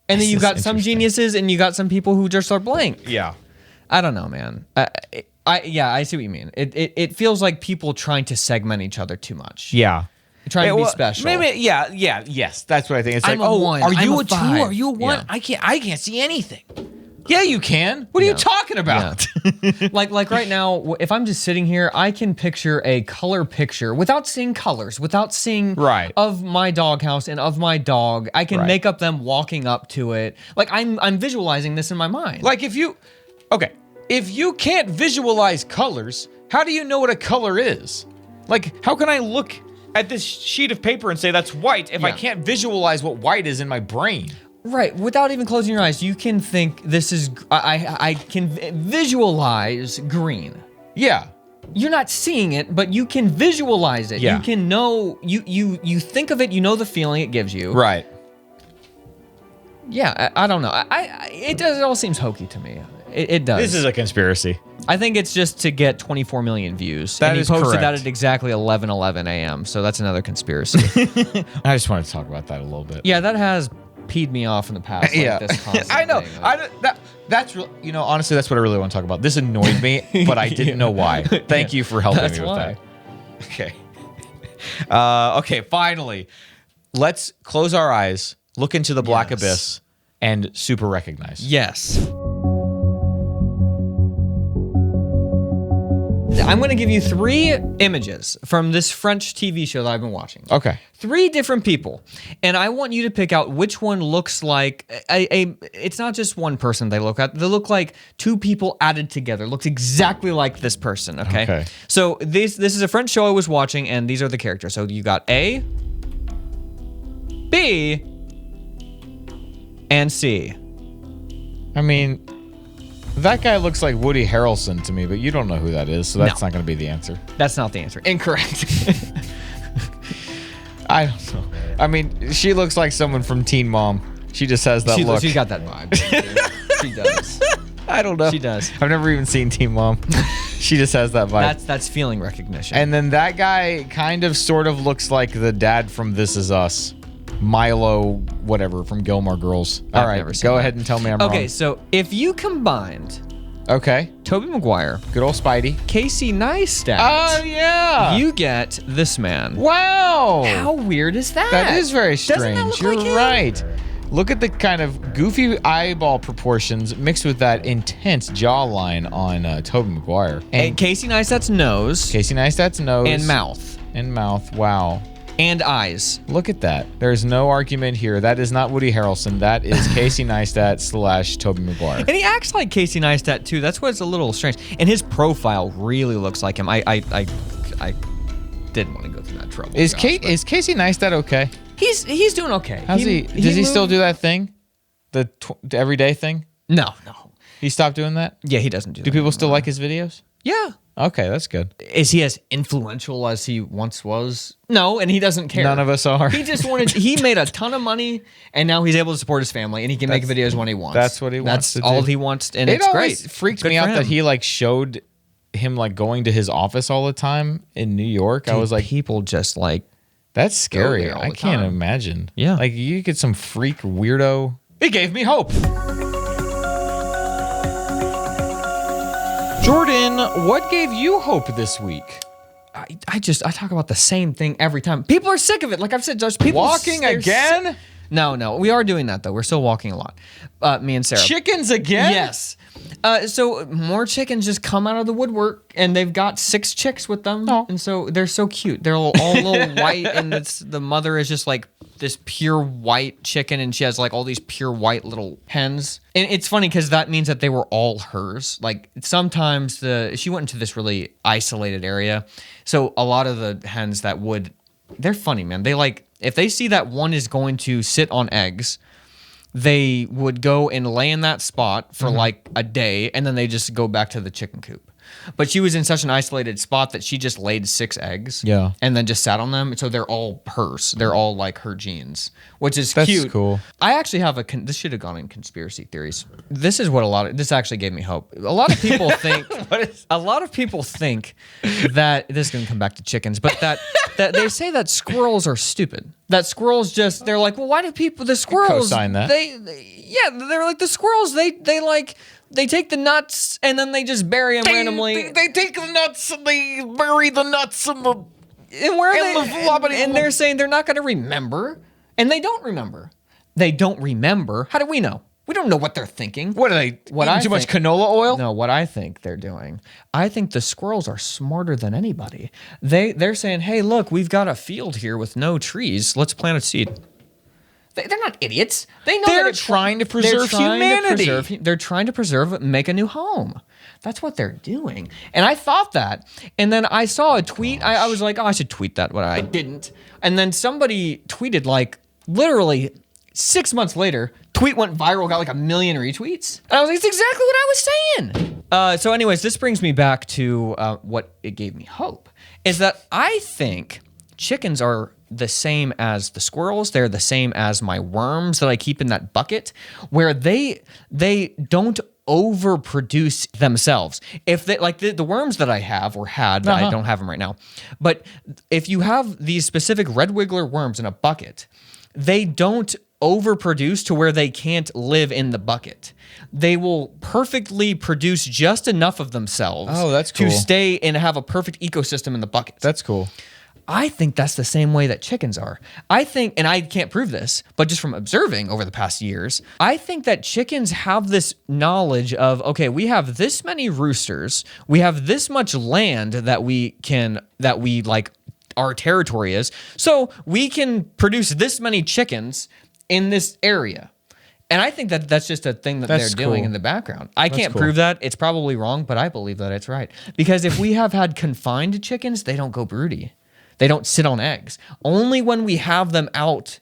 And then you got some geniuses and you got some people who just are blank. Yeah. I don't know, man. I see what you mean. It feels like people trying to segment each other too much. Yeah. Trying to be special. Maybe, yes. That's what I think. It's I'm like, a 1. are you I'm a 2? 5. Are you a 1? Yeah. I can't see anything. Yeah, you can. What are you talking about? Yeah. like right now, if I'm just sitting here, I can picture a color picture without seeing colors, without seeing of my doghouse and of my dog. I can make up them walking up to it. Like I'm visualizing this in my mind. Like if you can't visualize colors, how do you know what a color is? Like, how can I look at this sheet of paper and say that's white if I can't visualize what white is in my brain? Right, without even closing your eyes, you can think this is, I can visualize green. Yeah. You're not seeing it, but you can visualize it. Yeah. You can know, you think of it, you know the feeling it gives you. Right. Yeah, I don't know. It all seems hokey to me. It does. This is a conspiracy. I think it's just to get 24 million views. That and is he posted correct. that at exactly 11:11 a.m., so that's another conspiracy. I just wanted to talk about that a little bit. Yeah, that has peed me off in the past. Like this constant I know. thing. That's real. You know, honestly, that's what I really want to talk about. This annoyed me, but I didn't know why. Thank you for helping me with that. Okay. Okay. Finally, let's close our eyes, look into the black abyss, and super recognize. Yes. I'm going to give you 3 images from this French TV show that I've been watching. Okay. 3 different people. And I want you to pick out which one looks like it's not just one person they look at. They look like 2 people added together. Looks exactly like this person, okay? Okay. So this is a French show I was watching, and these are the characters. So you got A, B, and C. I mean, that guy looks like Woody Harrelson to me, but you don't know who that is, so that's not going to be the answer. That's not the answer. Incorrect. I don't know. I mean, she looks like someone from Teen Mom. She just has that look. She got that vibe. She does. I don't know. She does. I've never even seen Teen Mom. She just has that vibe. That's feeling recognition. And then that guy kind of sort of looks like the dad from This Is Us. Milo, whatever, from Gilmore Girls. All right, go ahead and tell me I'm wrong. Okay, so if you combined Tobey Maguire, good old Spidey, Casey Neistat, oh yeah, you get this man. Wow, how weird is that? That is very strange. Doesn't that look You're like him? right. Look at the kind of goofy eyeball proportions mixed with that intense jawline on Tobey Maguire. And Casey Neistat's nose. Casey Neistat's nose. And mouth. And mouth, wow. And eyes. Look at that. There's no argument here. That is not Woody Harrelson. That is Casey Neistat / Tobey Maguire. And he acts like Casey Neistat too. That's why it's a little strange. And his profile really looks like him. I didn't want to go through that trouble. Is Casey Neistat okay? He's doing okay. Does he still do that thing? The everyday thing? No. He stopped doing that? Yeah, he doesn't do that. Do people still like his videos? Yeah. Okay, that's good. Is he as influential as he once was? No, and he doesn't care. None of us are. He just wanted. He made a ton of money, and now he's able to support his family, and he can make videos when he wants. That's what he wants to do. That's all he wants, and it's always great. freaks Good me for out that him. he like showed him like going to his office all the time in New York. I was like, people just like. that's scary. there all I the can't time. imagine. Yeah. Like you get some freak weirdo. It gave me hope. Jordan, what gave you hope this week? I talk about the same thing every time. People are sick of it. Like I've said, Josh, people Walking they're again? sick- No, we are doing that though. We're still walking a lot. Me and Sarah. Chickens again? Yes. So more chickens just come out of the woodwork, and they've got 6 chicks with them, and so they're so cute. They're all little white, and the mother is just like this pure white chicken, and she has like all these pure white little hens. And it's funny because that means that they were all hers. Like sometimes she went into this really isolated area, so a lot of the hens they're funny, man. They like if they see that one is going to sit on eggs, they would go and lay in that spot for like a day, and then they just go back to the chicken coop. But she was in such an isolated spot that she just laid 6 eggs. Yeah. And then just sat on them. So they're all hers. They're all like her genes, which is That's cute. cool. I actually have this should have gone in conspiracy theories. This is what this actually gave me hope. A lot of people think, that this is going to come back to chickens, but that they say that squirrels are stupid. That squirrels they're like, well, why do the squirrels, co-sign that. they're like the squirrels, they take the nuts and then they just bury them randomly. They take the nuts and they bury the nuts in the. And and they're saying they're not going to remember, and they don't remember. They don't remember. How do we know? We don't know what they're thinking. What are they? Eating too much canola oil? No, what I think they're doing. I think the squirrels are smarter than anybody. They're saying, hey, look, we've got a field here with no trees. Let's plant a seed. They're not idiots. They know They're trying to preserve humanity. They're trying to preserve, make a new home. That's what they're doing. And I thought that. And then I saw a tweet. I was like, oh, I should tweet that, but I didn't. And then somebody tweeted like literally 6 months later, tweet went viral, got like 1 million retweets. And I was like, it's exactly what I was saying. So anyways, this brings me back to what it gave me hope, is that I think chickens are the same as the squirrels. They're the same as my worms that I keep in that bucket, where they don't overproduce themselves. If they like the worms that I have or had, that I don't have them right now, but if you have these specific red wiggler worms in a bucket, they don't overproduce to where they can't live in the bucket. They will perfectly produce just enough of themselves cool. to stay and have a perfect ecosystem in the bucket. That's cool. I think that's the same way that chickens are. I think, and I can't prove this, but just from observing over the past years, I think that chickens have this knowledge of, okay, we have this many roosters, we have this much land that we like our territory is, so we can produce this many chickens in this area. And I think that that's just a thing that they're doing in the background. I can't prove that. It's probably wrong, but I believe that it's right. Because if we have had confined chickens, they don't go broody. They don't sit on eggs. Only when we have them out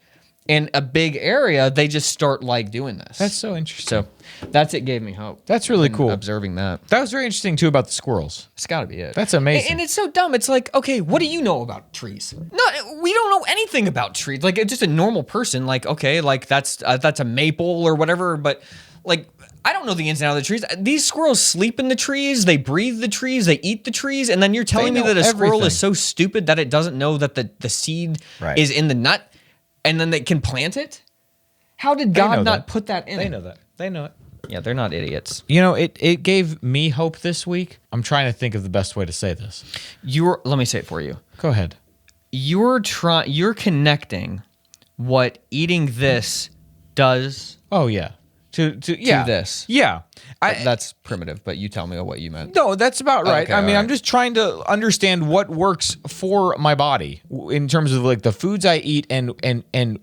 in a big area, they just start like doing this. That's so interesting. So that's it gave me hope. That's really cool. Observing that. That was very interesting too about the squirrels. It's got to be it. That's amazing. And it's so dumb. It's like, okay, what do you know about trees? No, we don't know anything about trees. Like it's just a normal person. Like, okay, like that's a maple or whatever. But like, I don't know the ins and outs of the trees. These squirrels sleep in the trees. They breathe the trees. They eat the trees. And then you're telling me that a squirrel is so stupid that it doesn't know that the seed is in the nut, and then they can plant it? How did God not put that in? They know that. They know it. Yeah, they're not idiots. You know, it gave me hope this week. I'm trying to think of the best way to say this. Let me say it for you. Go ahead. You're connecting what eating this does. Oh yeah. To this. Yeah. That's primitive, but you tell me what you meant. No, that's about right. Okay, I mean, all right. I'm just trying to understand what works for my body in terms of like the foods I eat and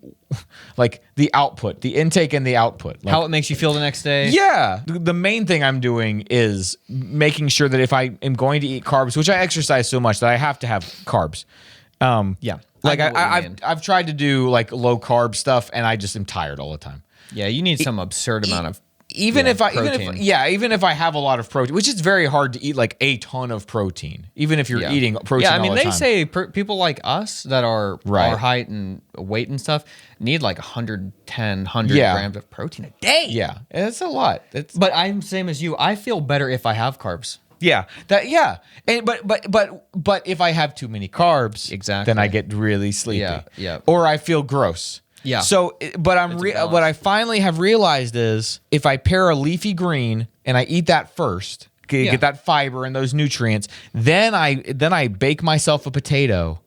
like the output, the intake and the output. Like, how it makes you feel the next day. Yeah. The main thing I'm doing is making sure that if I am going to eat carbs, which I exercise so much that I have to have carbs. Yeah. Like I've tried to do like low carb stuff and I just am tired all the time. Yeah, you need some absurd amount of even if protein. even if I have a lot of protein, which is very hard to eat like a ton of protein, even if you're eating protein. Yeah, I mean, all the they time. say people like us that are Right. our height and weight and stuff need like 100 Yeah. grams of protein a day. Yeah, it's a lot. It's But I'm same as you. I feel better if I have carbs. and but if I have too many carbs, Exactly. then I get really sleepy. Yeah. Or I feel gross. Yeah. So, but balance. what I finally have realized is if I pair a leafy green and I eat that first, Yeah. get that fiber and those nutrients, then I bake myself a potato.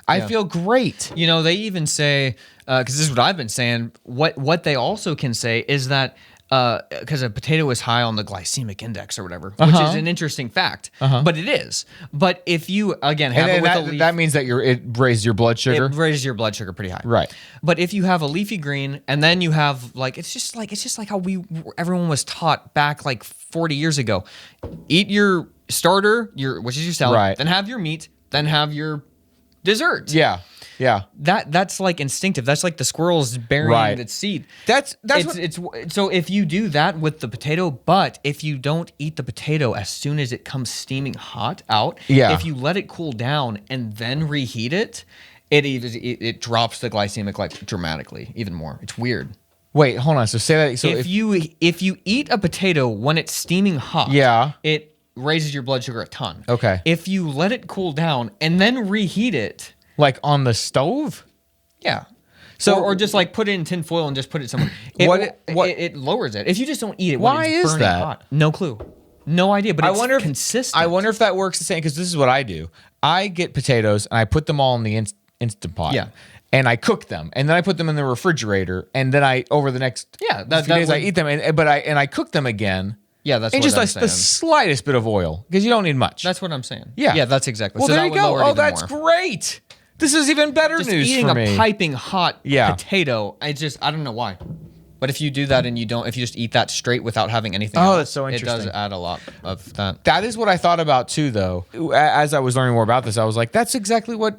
I feel great. You know, they even say, because this is what I've been saying, what they also can say is that because a potato is high on the glycemic index or whatever, which is an interesting fact, but it is. But if you, again, have it And with a that, leaf, that means that it raises your blood sugar. it raises your blood sugar pretty high. Right. But if you have a leafy green and then you have like, it's just like how everyone was taught back like 40 years ago. Eat your starter, which is your salad, Right. then have your meat, then have your dessert. Yeah. That's like instinctive. That's like the squirrels burying Right. the seed. That's it's so if you do that with the potato, but if you don't eat the potato as soon as it comes steaming hot out, Yeah. if you let it cool down and then reheat it, it drops the glycemic like dramatically, even more. It's weird. Wait, hold on. So say that. So if you eat a potato when it's steaming hot, Yeah. it raises your blood sugar a ton. Okay. If you let it cool down and then reheat it, like on the stove. yeah. So- or just like put it in tin foil and just put it somewhere. It lowers it. If you just don't eat it when Why it's is burning that? hot. No clue. No idea, but it's consistent. I wonder if that works the same because this is what I do. I get potatoes and I put them all in the instant pot. Yeah. And I cook them, and then I put them in the refrigerator, and then I over the next Yeah, few days I eat them, and I cook them again. Yeah, that's and what just I'm like saying. the slightest bit of oil because you don't need much. That's what I'm saying. Yeah. Yeah, that's exactly. well, so there that you would go. lower it Oh, even that's more. great. This is even better Just news eating for a me. piping hot Yeah. potato. I don't know why. But if you do that and if you just eat that straight without having anything Oh, else, that's so it does interesting. add a lot of that. That is what I thought about too, though. As I was learning more about this, I was like, that's exactly what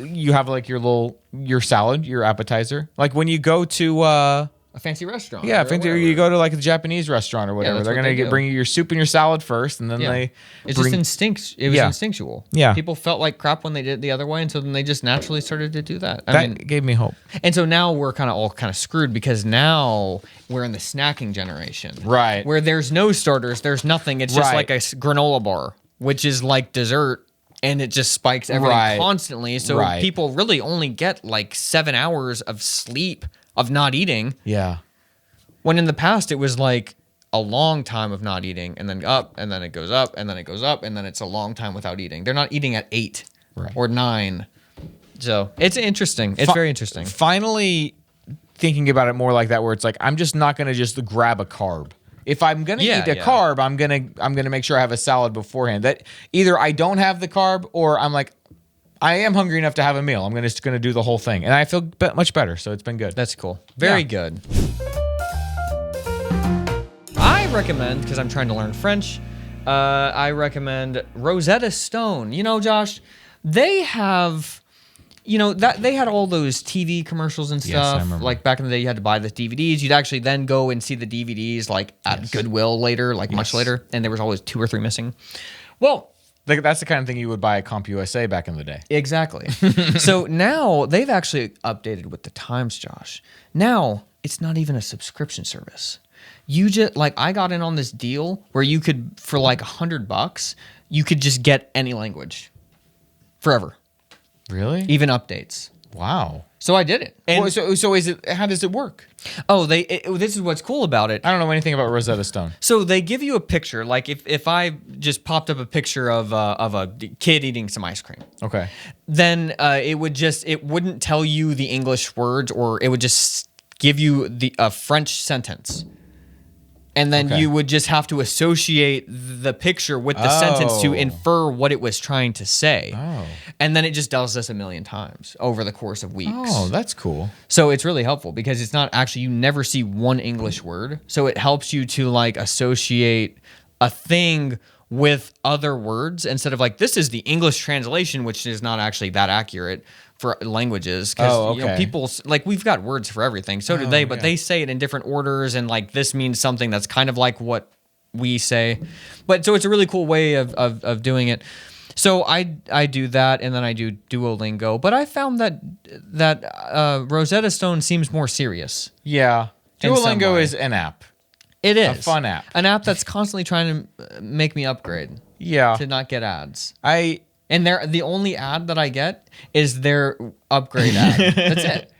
you have, like your salad, your appetizer. Like when you go to A fancy restaurant. yeah, or if you whatever. go to like a Japanese restaurant or whatever, that's they're what gonna they do. bring you your soup and your salad first, and then Yeah. they It's bring, just It was Yeah. instinctual. Yeah. People felt like crap when they did it the other way, and so then they just naturally started to do that. that gave me hope. And so now we're all kind of screwed because now we're in the snacking generation. Right. Where there's no starters, there's nothing. It's just Right. like a granola bar, which is like dessert, and it just spikes everything Right. constantly. So Right. people really only get like 7 hours of sleep of not eating. Yeah. When in the past it was like a long time of not eating and then up and then it goes up and then it goes up and then it's a long time without eating. They're not eating at 8 Right. or 9. So it's interesting. It's very interesting. Finally thinking about it more like that, where it's like I'm just not gonna just grab a carb. If I'm gonna Yeah, eat a yeah. carb, I'm gonna make sure I have a salad beforehand. That either I don't have the carb or I'm like, I am hungry enough to have a meal. I'm just gonna do the whole thing, and I feel much better. So it's been good. That's cool. Very Yeah. good. I recommend, because I'm trying to learn French, I recommend Rosetta Stone. You know, Josh, they have, that they had all those TV commercials and Yes, I stuff. remember. Like back in the day, you had to buy the DVDs. You'd actually then go and see the DVDs like at Goodwill later, like much later, and there was always 2 or 3 missing. Well, Like, that's the kind of thing you would buy at CompUSA back in the day. exactly. So now they've actually updated with the times, Josh. Now it's not even a subscription service. You just I got in on this deal where you could, for like $100, you could just get any language forever, Really? even updates. Wow. So I did it. And Well, so is it? How does it work? this is what's cool about it. I don't know anything about Rosetta Stone. So they give you a picture. Like if I just popped up a picture of a kid eating some ice cream, Okay. then it wouldn't tell you the English words, or it would just give you a French sentence. And then Okay. you would just have to associate the picture with the sentence to Oh. infer what it was trying to say. Oh. And then it just does this a million times over the course of weeks. Oh, that's cool. So it's really helpful because it's not actually, you never see one English word. So it helps you to associate a thing with other words instead of this is the English translation, which is not actually that accurate. for languages because Oh, you know, okay. people like we've got words for everything. So do they, but they say it in different orders, and like this means something that's kind of like what we say. But so it's a really cool way of doing it. So I do that, and then I do Duolingo. But I found that Rosetta Stone seems more serious. Yeah. In some Duolingo way. is an app. It is fun app. an app that's constantly trying to make me upgrade Yeah. to not get ads. I And the only ad that I get is their upgrade ad. That's it.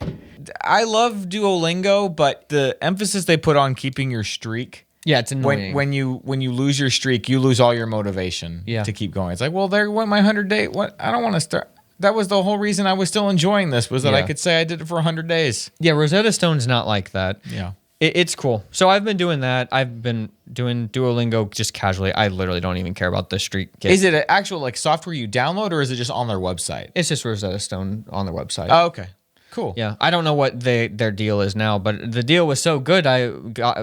love Duolingo, but the emphasis they put on keeping your streak. Yeah, it's annoying. When you lose your streak, you lose all your motivation to keep going. It's like, well, there went my 100-day. What? I don't want to start. That was the whole reason I was still enjoying this, was that I could say I did it for 100 days. Yeah, Rosetta Stone's not like that. Yeah. It's cool. So I've been doing that. I've been doing Duolingo just casually. I literally don't even care about the streak. Is it an actual like software you download, or is it just on their website? It's just Rosetta Stone on their website. Oh, okay. Cool. Yeah, I don't know what their deal is now, but the deal was so good.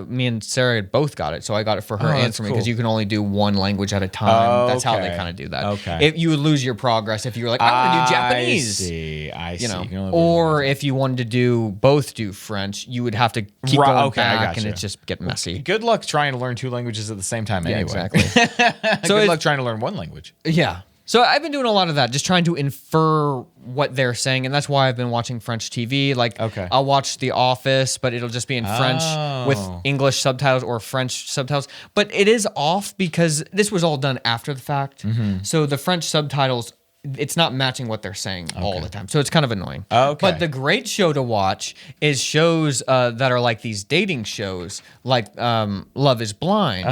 Me and Sarah both got it, so I got it for her and that's for me cool. because you can only do one language at a time. That's how they Okay. kind of do that. Okay. If you would lose your progress if you were like, I'm gonna do Japanese. I see. You know, You can only or if you wanted to do French, you would have to keep Right, going okay, I back, and gotcha. it just get messy. Good luck trying to learn two languages at the same time. Yeah, Anyway, exactly. Good it's- luck trying to learn one language. Yeah. So I've been doing a lot of that, just trying to infer what they're saying, and that's why I've been watching French TV. Like, Okay. I'll watch The Office, but it'll just be in French with Oh. English subtitles or French subtitles. But it is off because this was all done after the fact. Mm-hmm. So the French subtitles, it's not matching what they're saying all the time. So it's kind of annoying. Okay. But the great show to watch is shows that are like these dating shows, like Love is Blind.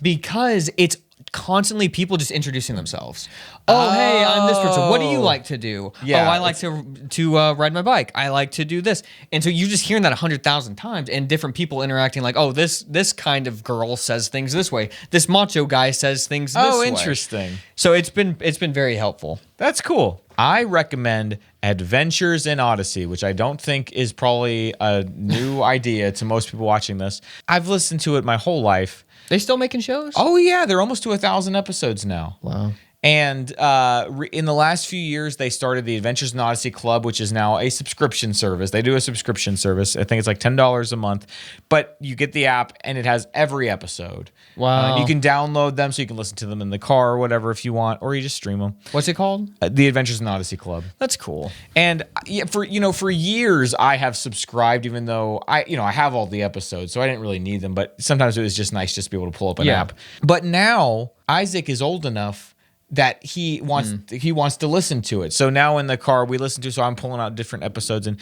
Because it's constantly people just introducing themselves. Oh, hey, I'm this person. What do you like to do? Yeah, Oh, I like to ride my bike. I like to do this. And so you're just hearing that 100,000 times, and different people interacting like, oh, this kind of girl says things this way. This macho guy says things this way. Oh, interesting. So it's been very helpful. That's cool. I recommend Adventures in Odyssey, which I don't think is probably a new idea to most people watching this. I've listened to it my whole life. They still making shows? Oh yeah, they're almost to 1,000 episodes now. Wow. And in the last few years, they started the Adventures in Odyssey Club, which is now a subscription service. They do a subscription service. I think it's like $10 a month, but you get the app and it has every episode. Wow. You can download them so you can listen to them in the car or whatever if you want, or you just stream them. What's it called? The Adventures in Odyssey Club. That's cool. And yeah, for years I have subscribed, even though I have all the episodes, so I didn't really need them. But sometimes it was just nice just to be able to pull up an Yeah. app. But now Isaac is old enough that he wants to listen to it. So now in the car we listen to. So I'm pulling out different episodes, and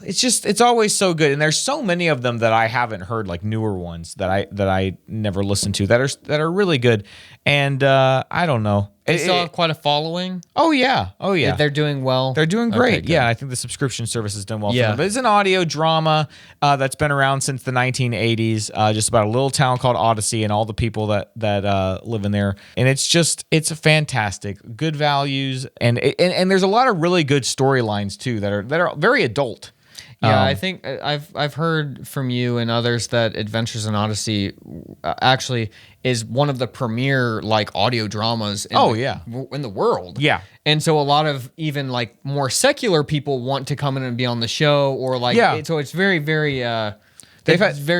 it's always so good. And there's so many of them that I haven't heard, like newer ones that I never listened to that are really good. And I don't know. They still have quite a following. Oh yeah. They're doing well. They're doing Okay, great. good. Yeah, I think the subscription service has done well for Yeah. them. But it's an audio drama that's been around since the 1980s, just about a little town called Odyssey and all the people that live in there. And it's a fantastic, good values, and there's a lot of really good storylines too that are very adult. Yeah, I think I've heard from you and others that Adventures in Odyssey actually is one of the premier like audio dramas in the world. Yeah. And so a lot of even like more secular people want to come in and be on the show, or like so it's very very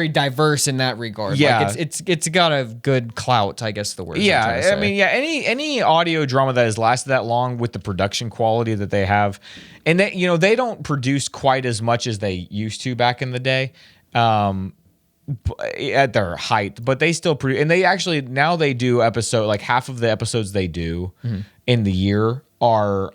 diverse in that regard. Yeah. Like it's got a good clout, I guess the word. Yeah, I mean, any audio drama that has lasted that long with the production quality that they have, and they don't produce quite as much as they used to back in the day, at their height, but they still produce, and they actually now they do like half of the episodes they do in the year are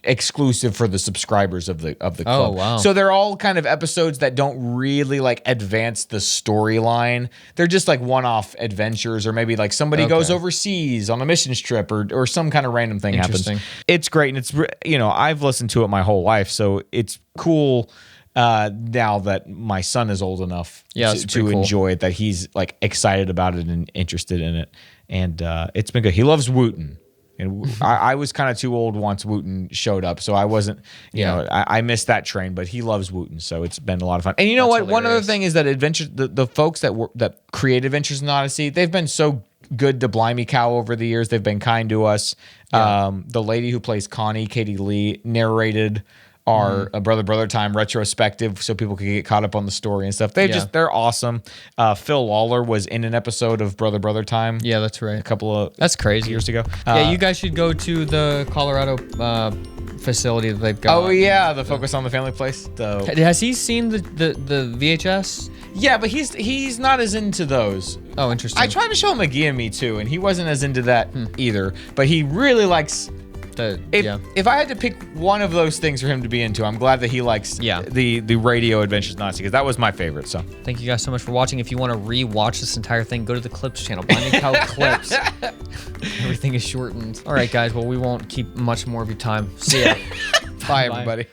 exclusive for the subscribers of the club. Oh, wow. So they're all kind of episodes that don't really like advance the storyline. They're just like one-off adventures, or maybe like somebody goes overseas on a missions trip, or some kind of random thing happens. Interesting. It's great, and it's I've listened to it my whole life, so it's cool now that my son is old enough it's to pretty cool. enjoy it, that he's like excited about it and interested in it, and it's been good. He loves Wooten. And I was kind of too old once Wooten showed up, so I wasn't, I missed that train. But he loves Wooten, so it's been a lot of fun. And you know what? That's One other hilarious. thing is that the folks that create Adventures in Odyssey, they've been so good to Blimey Cow over the years. They've been kind to us. The lady who plays Connie, Katie Lee, narrated our Brother Time retrospective so people could get caught up on the story and stuff. They're awesome. Phil Lawler was in an episode of Brother Time. Yeah, that's right. A couple of That's crazy. years ago. Yeah, you guys should go to the Colorado facility that they've got. Oh yeah, the Focus on the Family place. Has he seen the VHS? Yeah, but he's not as into those. Oh, interesting. I tried to show him McGee and Me too, and he wasn't as into that either. But he really likes. If I had to pick one of those things for him to be into, I'm glad that he likes the Radio Adventures Nazi, because that was my favorite. So thank you guys so much for watching. If you want to re-watch this entire thing, go to the Clips channel. Blimey Cow Clips. Everything is shortened. All right, guys. Well, we won't keep much more of your time. See ya. Bye, everybody.